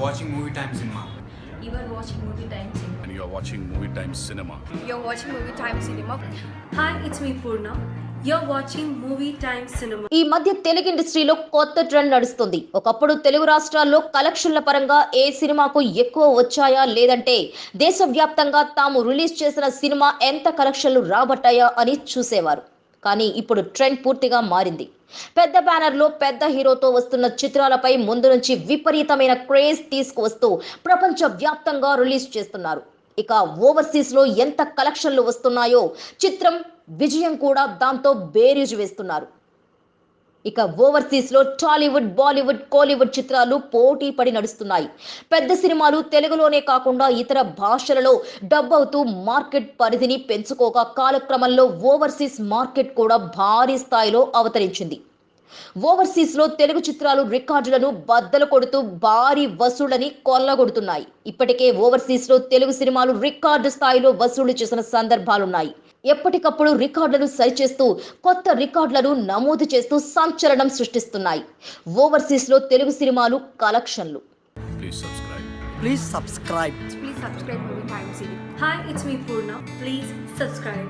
watching Movie Time Cinema. You are watching Movie Time Cinema. And you are watching Movie Time Cinema. You're watching Movie Time Cinema. Hi, it's me Purna. You're watching Movie Time Cinema. ఈ మధ్య తెలుగు ఇండస్ట్రీలో కొత్త trend నడుస్తుంది. ఒకప్పుడు తెలుగు రాష్ట్రాల్లో కలెక్షన్ల పరంగా ఏ సినిమాకు ఎక్కువ వచ్చాయా లేదంటే దేశవ్యాప్తంగా తాము రిలీజ్ చేసిన సినిమా ఎంత కలెక్షన్లు రాబట్టాయా అని చూసేవారు. కానీ ఇప్పుడు ట్రెండ్ పూర్తిగా మారింది. పెద్ద బ్యానర్లో పెద్ద హీరోతో వస్తున్న చిత్రాలపై ముందు నుంచి విపరీతమైన క్రేజ్ తీసుకువస్తూ ప్రపంచ వ్యాప్తంగా రిలీజ్ చేస్తున్నారు. ఇక ఓవర్సీస్ లో ఎంత కలెక్షన్లు వస్తున్నాయో చిత్రం విజయం కూడా దాంతో బేరీజు వేస్తున్నారు. ఇక ఓవర్సీస్ లో టాలీవుడ్, బాలీవుడ్, కోలీవుడ్ చిత్రాలు పోటీ పడి నడుస్తున్నాయి. పెద్ద సినిమాలు తెలుగులోనే కాకుండా ఇతర భాషలలో డబ్ అవుతూ మార్కెట్ పరిధిని పెంచుకోగా కాలక్రమంలో ఓవర్సీస్ మార్కెట్ కూడా భారీ స్థాయిలో అవతరించింది. ఓవర్సీస్ లో తెలుగు చిత్రాలు రికార్డులను బద్దలు కొడుతూ భారీ వసూళ్లని కొల్లగొడుతున్నాయి. ఇప్పటికే ఓవర్సీస్ లో తెలుగు సినిమాలు రికార్డు స్థాయిలో వసూళ్లు చేసిన సందర్భాలున్నాయి. ఎప్పటికప్పుడు రికార్డులను సరిచేస్తూ కొత్త రికార్డులను నమోదు చేస్తూ సంచలనం సృష్టిస్తున్నాయి ఓవర్సీస్ లో తెలుగు సినిమాలు కలెక్షన్లు. Please subscribe. Please subscribe Movie Time Cinema. Hi, it's me Purna. Please subscribe.